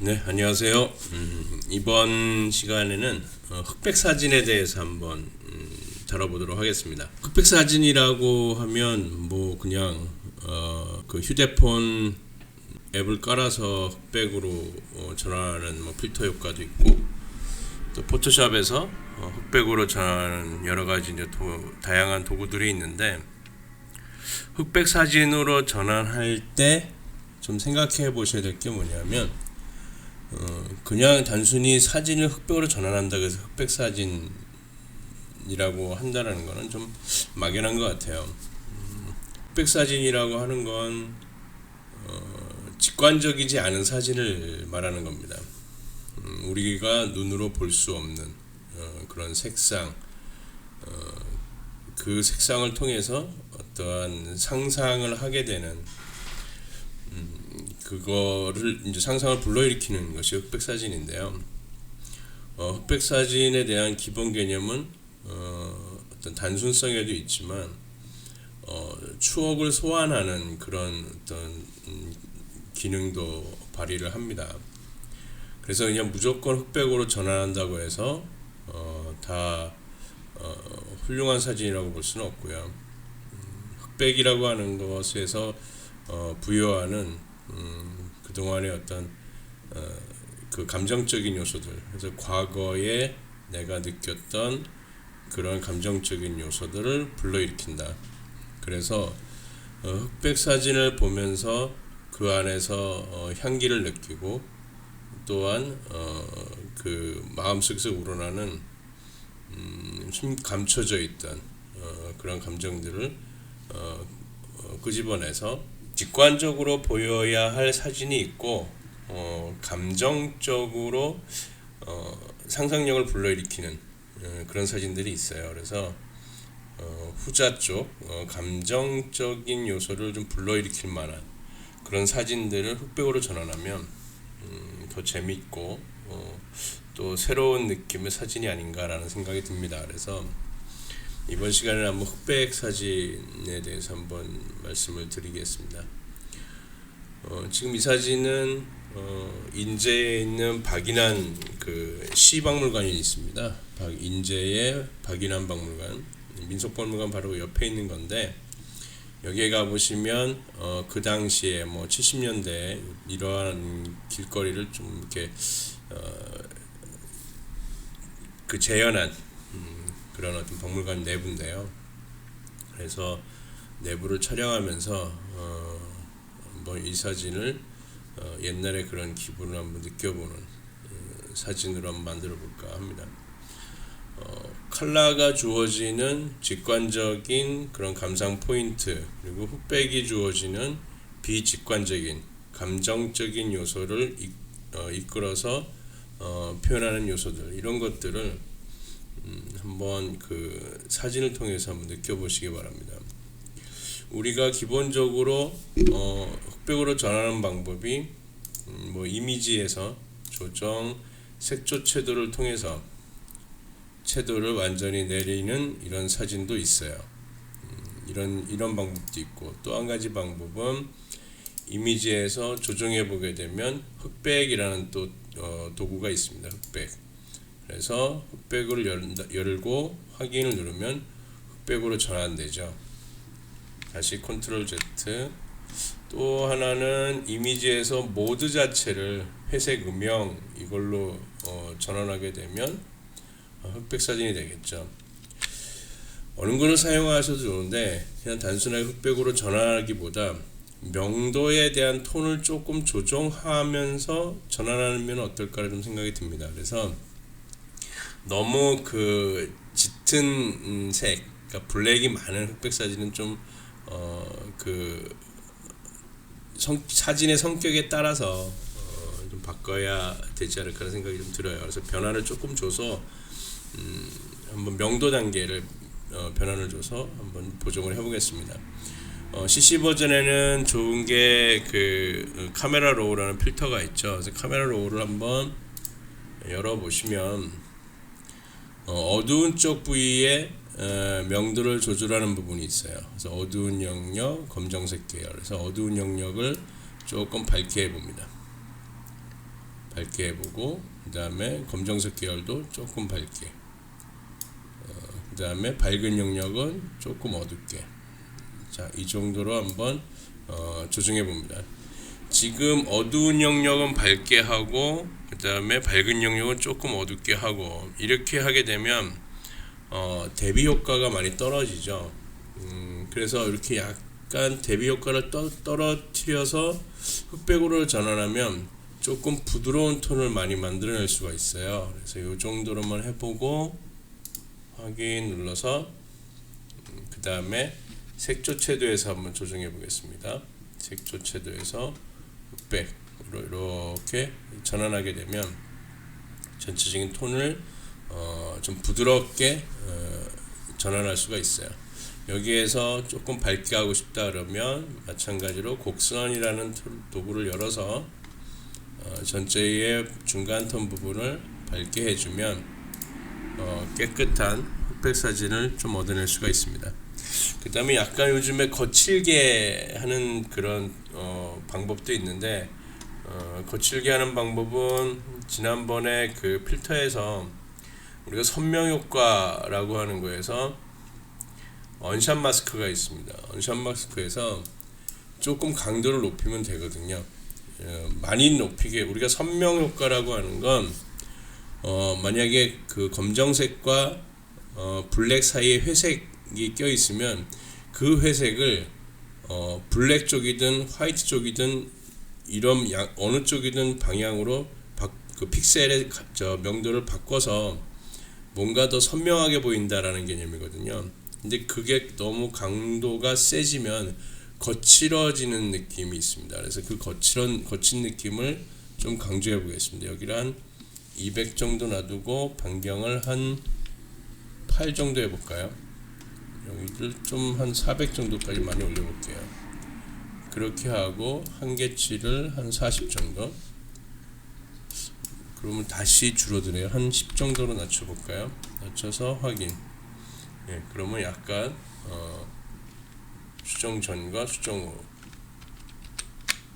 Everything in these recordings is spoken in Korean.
네, 안녕하세요. 이번 시간에는 흑백 사진에 대해서 한번 다뤄보도록 하겠습니다. 흑백 사진이라고 하면 뭐 그냥 그 휴대폰 앱을 깔아서 흑백으로 전환하는 뭐 필터 효과도 있고, 또 포토샵에서 흑백으로 전환하는 여러 가지 이제 다양한 도구들이 있는데, 흑백 사진으로 전환할 때 좀 생각해 보셔야 될 게 뭐냐면, 그냥 단순히 사진을 흑백으로 전환한다고 해서 흑백 사진이라고 한다는 거는 좀 막연한 것 같아요. 흑백 사진이라고 하는 건 직관적이지 않은 사진을 말하는 겁니다. 우리가 눈으로 볼 수 없는 그런 색상, 그 색상을 통해서 어떠한 상상을 하게 되는, 그거를 이제 상상을 불러일으키는 것이 흑백 사진인데요. 흑백 사진에 대한 기본 개념은 어떤 단순성에도 있지만 추억을 소환하는 그런 어떤 기능도 발휘를 합니다. 그래서 그냥 무조건 흑백으로 전환한다고 해서 다 훌륭한 사진이라고 볼 수는 없고요. 흑백이라고 하는 것에서 부여하는 그동안의 어떤 그 감정적인 요소들, 그래서 과거에 내가 느꼈던 그런 감정적인 요소들을 불러일으킨다. 그래서 흑백 사진을 보면서 그 안에서 향기를 느끼고, 또한 그 마음속에서 우러나는 좀 감춰져 있던 그런 감정들을 끄집어내서 직관적으로 보여야 할 사진이 있고, 감정적으로 상상력을 불러일으키는 그런 사진들이 있어요. 그래서 후자 쪽 감정적인 요소를 좀 불러일으킬 만한 그런 사진들을 흑백으로 전환하면 더 재밌고 또 새로운 느낌의 사진이 아닌가라는 생각이 듭니다. 그래서 이번 시간에 한번 흑백 사진에 대해서 한번 말씀을 드리겠습니다. 지금 이 사진은 인제에 있는 박인환 그 시박물관이 있습니다. 인제의 박인환 박물관, 민속박물관 바로 옆에 있는 건데, 여기에 가 보시면 그 당시에 뭐 70년대 이러한 길거리를 좀 이렇게 그 재현한 그런 어떤 박물관 내부인데요. 그래서 내부를 촬영하면서 한번 이 사진을 옛날의 그런 기분을 한번 느껴보는 사진으로 한번 만들어 볼까 합니다. 컬러가 주어지는 직관적인 그런 감상 포인트, 그리고 흑백이 주어지는 비직관적인 감정적인 요소를 이끌어서 표현하는 요소들, 이런 것들을 한번 그 사진을 통해서 한번 느껴보시기 바랍니다. 우리가 기본적으로 흑백으로 전하는 방법이 뭐 이미지에서 조정, 색조 채도를 통해서 채도를 완전히 내리는 이런 사진도 있어요. 이런 방법도 있고, 또 한 가지 방법은 이미지에서 조정해 보게 되면 흑백이라는 또 도구가 있습니다. 흑백. 그래서 흑백을 열고 확인을 누르면 흑백으로 전환되죠. 다시 컨트롤 Z. 또 하나는 이미지에서 모드 자체를 회색 음영 이걸로 전환하게 되면 흑백 사진이 되겠죠. 어느 거를 사용하셔도 좋은데, 그냥 단순하게 흑백으로 전환하기보다 명도에 대한 톤을 조금 조정하면서 전환하면 어떨까 좀 생각이 듭니다. 그래서 너무 그 짙은 색, 그러니까 블랙이 많은 흑백 사진은 좀 그 사진의 성격에 따라서 좀 바꿔야 되지 않을까 생각이 좀 들어요. 그래서 변화를 조금 줘서 한번 명도 단계를 변환을 줘서 한번 보정을 해보겠습니다. CC 버전에는 좋은 게 그 카메라 로우라는 필터가 있죠. 그래서 카메라 로우를 한번 열어 보시면 어두운 쪽 부위에 명도를 조절하는 부분이 있어요. 그래서 어두운 영역, 검정색 계열. 그래서 어두운 영역을 조금 밝게 해봅니다. 밝게 해보고, 그 다음에 검정색 계열도 조금 밝게, 그 다음에 밝은 영역은 조금 어둡게. 자, 이 정도로 한번 조정해 봅니다. 지금 어두운 영역은 밝게 하고, 그 다음에 밝은 영역은 조금 어둡게 하고, 이렇게 하게 되면 대비 효과가 많이 떨어지죠. 그래서 이렇게 약간 대비 효과를 떨어뜨려서 흑백으로 전환하면 조금 부드러운 톤을 많이 만들어낼 수가 있어요. 그래서 이 정도로만 해보고 확인 눌러서 그 다음에 색조 채도에서 한번 조정해 보겠습니다. 색조 채도에서 흑백으로 이렇게 전환하게 되면 전체적인 톤을 좀 부드럽게 전환할 수가 있어요. 여기에서 조금 밝게 하고 싶다 그러면 마찬가지로 곡선이라는 도구를 열어서 전체의 중간 톤 부분을 밝게 해주면 깨끗한 흑백 사진을 좀 얻어낼 수가 있습니다. 그 다음에 약간 요즘에 거칠게 하는 그런 방법도 있는데, 거칠게 하는 방법은 지난번에 그 필터에서 우리가 선명 효과라고 하는 거에서 언샷 마스크가 있습니다. 언샷 마스크에서 조금 강도를 높이면 되거든요. 많이 높이게, 우리가 선명 효과라고 하는 건 만약에 그 검정색과 블랙 사이에 회색이 껴 있으면 그 회색을 블랙 쪽이든 화이트 쪽이든 이런 어느 쪽이든 방향으로 그 픽셀의 명도를 바꿔서 뭔가 더 선명하게 보인다라는 개념이거든요. 근데 그게 너무 강도가 세지면 거칠어지는 느낌이 있습니다. 그래서 그 거친 느낌을 좀 강조해 보겠습니다. 여기를 한 200 정도 놔두고 반경을 한 8 정도 해볼까요? 여기를 좀 한 400 정도까지 많이 올려볼게요. 그렇게 하고 한계치를 한 40 정도. 그러면 다시 줄어드네요. 한 10 정도로 낮춰볼까요? 낮춰서 확인. 예, 그러면 약간 수정 전과 수정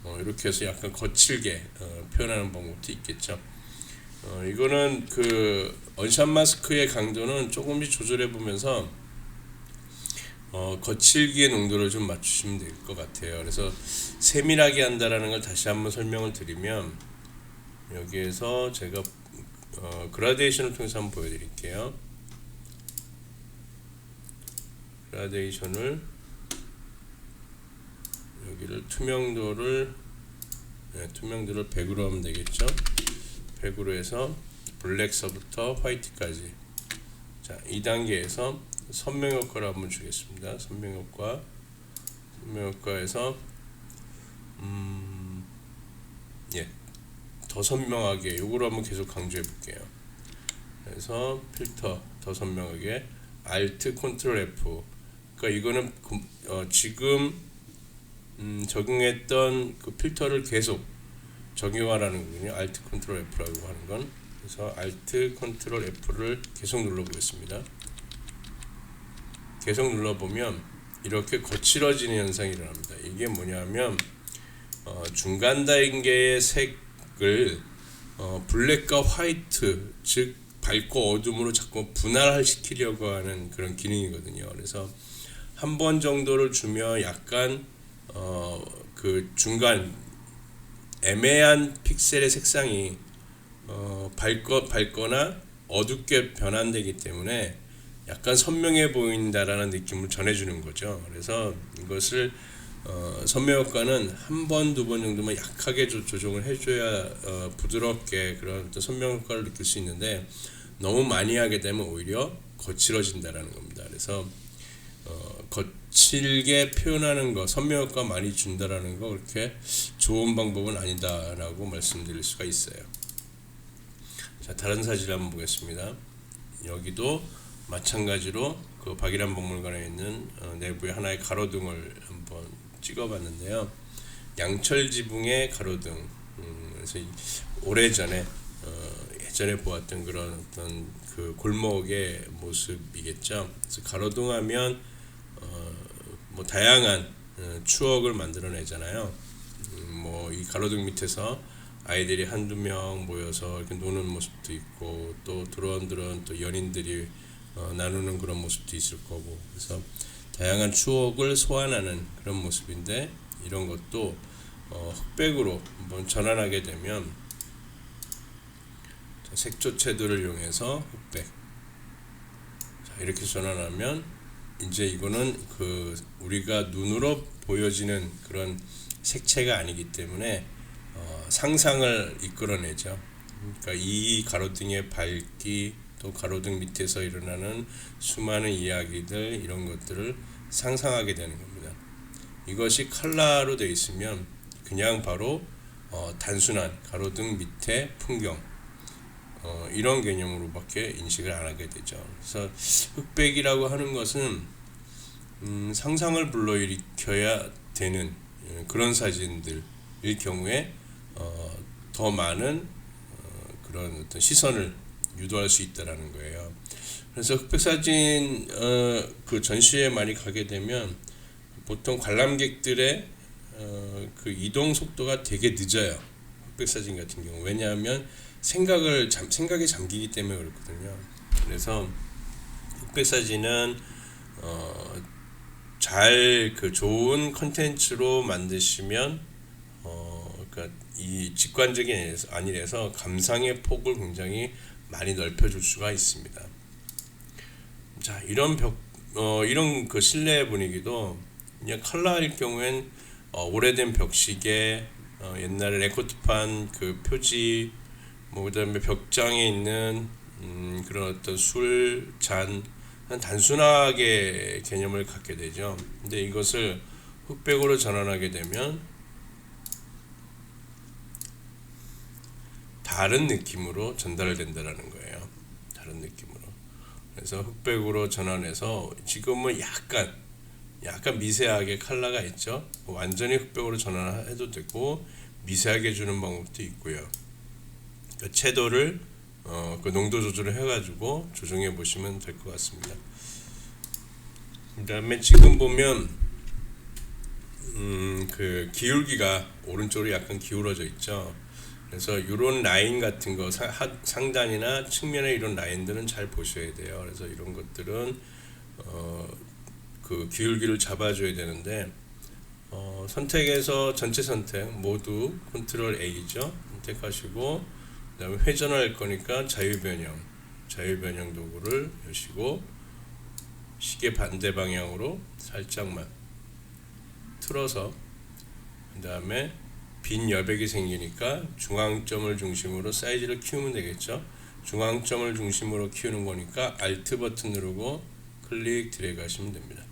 후 이렇게 해서 약간 거칠게 표현하는 방법도 있겠죠. 이거는 그 언샷 마스크의 강도는 조금씩 조절해 보면서 거칠기의 농도를 좀 맞추시면 될 것 같아요. 그래서 세밀하게 한다라는 걸 다시 한번 설명을 드리면, 여기에서 제가 그라데이션을 통해서 한번 보여드릴게요. 그라데이션을 여기를 투명도를 100으로 하면 되겠죠. 100으로 해서 블랙서부터 화이트까지. 자, 2단계에서 선명 효과를 한번 주겠습니다. 선명 효과에서 더 선명하게 요거로 한번 계속 강조해 볼게요. 그래서 필터 더 선명하게 Alt Ctrl F. 그러니까 이거는 지금 적용했던 그 필터를 계속 적용하라는 거군요. Alt Ctrl F라고 하는 건. 그래서 Alt Ctrl F를 계속 눌러 보겠습니다. 계속 눌러보면 이렇게 거칠어지는 현상이 일어납니다. 이게 뭐냐면 중간 단계의 색을 블랙과 화이트, 즉 밝고 어둠으로 자꾸 분할시키려고 하는 그런 기능이거든요. 그래서 한 번 정도를 주며 약간 그 중간 애매한 픽셀의 색상이 밝거나 어둡게 변환되기 때문에 약간 선명해 보인다라는 느낌을 전해주는 거죠. 그래서 이것을 선명 효과는 한 번, 두 번 정도만 약하게 조정을 해줘야 부드럽게 그런 선명 효과를 느낄 수 있는데, 너무 많이 하게 되면 오히려 거칠어진다라는 겁니다. 그래서 거칠게 표현하는 거, 선명 효과 많이 준다라는 거 그렇게 좋은 방법은 아니다라고 말씀드릴 수가 있어요. 자, 다른 사진 한번 보겠습니다. 여기도 마찬가지로 그 박일환 박물관에 있는 내부의 하나의 가로등을 한번 찍어봤는데요. 양철 지붕의 가로등. 그래서 오래전에 예전에 보았던 그런 어떤 그 골목의 모습이겠죠. 그래서 가로등하면 뭐 다양한 추억을 만들어내잖아요. 뭐 이 가로등 밑에서 아이들이 한두 명 모여서 이렇게 노는 모습도 있고, 또 드론들은 또 연인들이 나누는 그런 모습도 있을 거고, 그래서 다양한 추억을 소환하는 그런 모습인데, 이런 것도 흑백으로 한번 전환하게 되면, 색조 채도를 이용해서 흑백, 자, 이렇게 전환하면 이제 이거는 그 우리가 눈으로 보여지는 그런 색채가 아니기 때문에 상상을 이끌어내죠. 그러니까 이 가로등의 밝기, 또 가로등 밑에서 일어나는 수많은 이야기들, 이런 것들을 상상하게 되는 겁니다. 이것이 컬러로 되어 있으면 그냥 바로 단순한 가로등 밑에 풍경, 이런 개념으로밖에 인식을 안 하게 되죠. 그래서 흑백이라고 하는 것은 상상을 불러일으켜야 되는 그런 사진들일 경우에 더 많은 그런 어떤 시선을 유도할 수 있다라는 거예요. 그래서 흑백 사진 그 전시회 많이 가게 되면 보통 관람객들의 그 이동 속도가 되게 늦어요. 흑백 사진 같은 경우. 왜냐하면 생각에 잠기기 때문에 그렇거든요. 그래서 흑백 사진은 잘 그 좋은 컨텐츠로 만드시면 그러니까 이 직관적인 아니라서 감상의 폭을 굉장히 많이 넓혀줄 수가 있습니다. 자, 이런 이런 그 실내 분위기도 그냥 컬러일 경우엔 오래된 벽시계, 옛날에 레코트판 그 표지, 그다음에 벽장에 있는 그런 어떤 술, 잔, 단순하게 개념을 갖게 되죠. 근데 이것을 흑백으로 전환하게 되면 다른 느낌으로 전달된다라는 거예요. 다른 느낌으로. 그래서 흑백으로 전환해서 지금은 약간 미세하게 컬러가 있죠. 완전히 흑백으로 전환해도 되고 미세하게 주는 방법도 있고요. 그 채도를 그 농도 조절을 해가지고 조정해 보시면 될 것 같습니다. 그다음에 지금 보면 그 기울기가 오른쪽으로 약간 기울어져 있죠. 그래서 이런 라인 같은 거 상단이나 측면에 이런 라인들은 잘 보셔야 돼요. 그래서 이런 것들은 그 기울기를 잡아줘야 되는데 선택에서 전체 선택 모두 컨트롤 A죠. 선택하시고 그다음에 회전할 거니까 자유변형 도구를 여시고 시계 반대 방향으로 살짝만 틀어서 그다음에 빈 여백이 생기니까 중앙점을 중심으로 사이즈를 키우면 되겠죠. 중앙점을 중심으로 키우는 거니까 Alt 버튼 누르고 클릭 드래그 하시면 됩니다.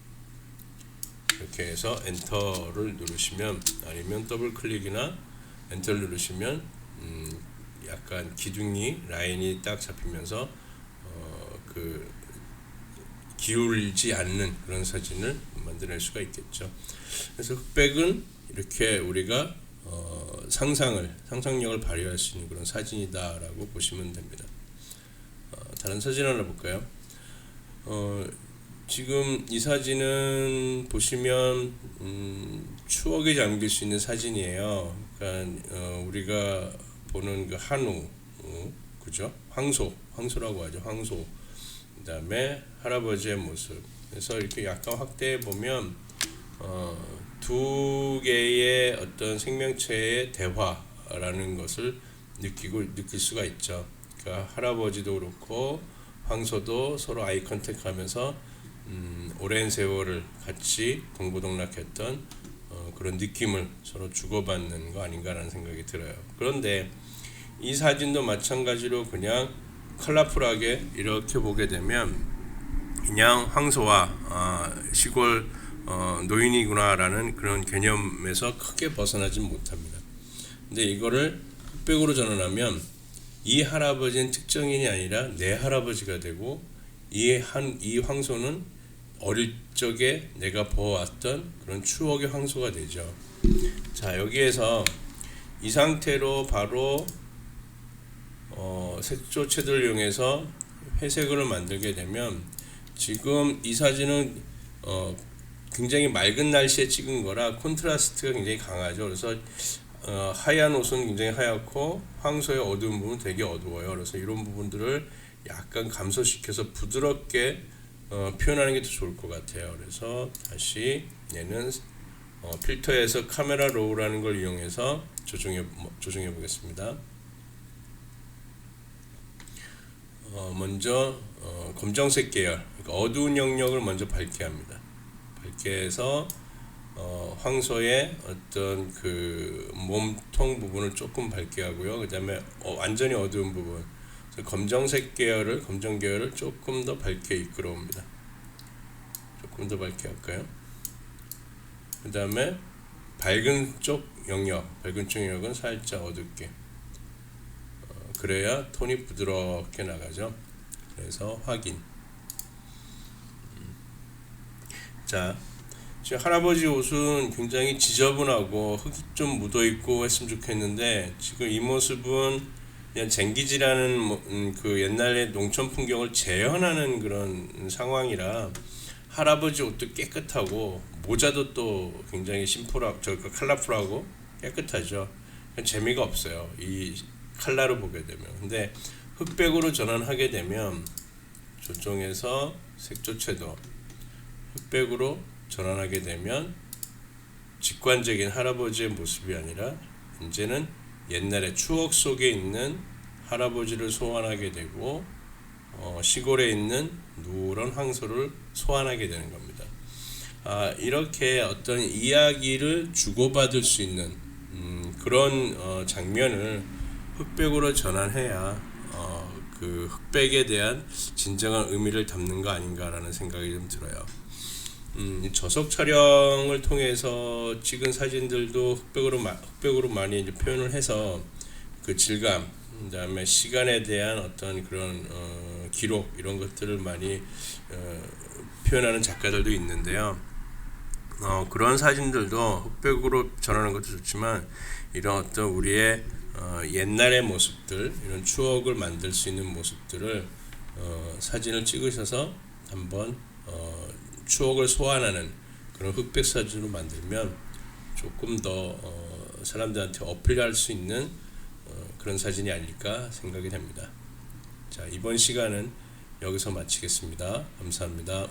이렇게 해서 엔터를 누르시면, 아니면 더블 클릭이나 엔터를 누르시면 약간 기둥이 라인이 딱 잡히면서 그 기울지 않는 그런 사진을 만들어낼 수가 있겠죠. 그래서 흑백은 이렇게 우리가 상상력을 발휘할 수 있는 그런 사진이다라고 보시면 됩니다. 다른 사진 하나 볼까요? 지금 이 사진은 보시면 추억에 잠길 수 있는 사진이에요. 그러니까 우리가 보는 그 한우, 그죠? 황소라고 하죠. 황소. 그다음에 할아버지의 모습. 그래서 이렇게 약간 확대해 보면 두 개의 어떤 생명체의 대화라는 것을 느낄 수가 있죠. 그러니까 할아버지도 그렇고 황소도 서로 아이 컨택하면서 오랜 세월을 같이 동고동락했던 그런 느낌을 서로 주고받는 거 아닌가라는 생각이 들어요. 그런데 이 사진도 마찬가지로 그냥 컬러풀하게 이렇게 보게 되면 그냥 황소와 시골 노인이구나라는 그런 개념에서 크게 벗어나지 못합니다. 근데 이거를 흑백으로 전환하면 이 할아버지는 특정인이 아니라 내 할아버지가 되고 이 황소는 어릴 적에 내가 보아왔던 그런 추억의 황소가 되죠. 자, 여기에서 이 상태로 바로 색조 채도를 이용해서 회색을 만들게 되면, 지금 이 사진은 굉장히 맑은 날씨에 찍은 거라 콘트라스트가 굉장히 강하죠. 그래서 하얀 옷은 굉장히 하얗고 황소의 어두운 부분은 되게 어두워요. 그래서 이런 부분들을 약간 감소시켜서 부드럽게 표현하는 게 더 좋을 것 같아요. 그래서 다시 얘는 필터에서 카메라 로우라는 걸 이용해서 조정해 보겠습니다. 먼저 검정색 계열, 그러니까 어두운 영역을 먼저 밝게 합니다. 밝게 해서 황소의 어떤 그 몸통 부분을 조금 밝게 하고요. 그 다음에 완전히 어두운 부분, 검정 계열을 조금 더 밝게 이끌어옵니다. 조금 더 밝게 할까요? 그 다음에 밝은 쪽 영역은 살짝 어둡게. 그래야 톤이 부드럽게 나가죠. 그래서 확인. 자, 지금 할아버지 옷은 굉장히 지저분하고 흙이 좀 묻어있고 했으면 좋겠는데, 지금 이 모습은 그냥 쟁기지라는 그 옛날의 농촌 풍경을 재현하는 그런 상황이라, 할아버지 옷도 깨끗하고 모자도 또 굉장히 컬러풀하고 깨끗하죠. 재미가 없어요, 이 컬러로 보게 되면. 근데 흑백으로 전환하게 되면 조정해서 색조 채도 흑백으로 전환하게 되면 직관적인 할아버지의 모습이 아니라 이제는 옛날의 추억 속에 있는 할아버지를 소환하게 되고 시골에 있는 누런 황소를 소환하게 되는 겁니다. 이렇게 어떤 이야기를 주고받을 수 있는 그런 장면을 흑백으로 전환해야 그 흑백에 대한 진정한 의미를 담는 거 아닌가라는 생각이 좀 들어요. 저속 촬영을 통해서 찍은 사진들도 흑백으로 많이 이제 표현을 해서 그 질감, 그다음에 시간에 대한 어떤 그런 기록 이런 것들을 많이 표현하는 작가들도 있는데요. 그런 사진들도 흑백으로 전하는 것도 좋지만 이런 어떤 우리의 옛날의 모습들, 이런 추억을 만들 수 있는 모습들을 사진을 찍으셔서 한번 추억을 소환하는 그런 흑백 사진으로 만들면 조금 더 사람들한테 어필할 수 있는 그런 사진이 아닐까 생각이 됩니다. 자, 이번 시간은 여기서 마치겠습니다. 감사합니다.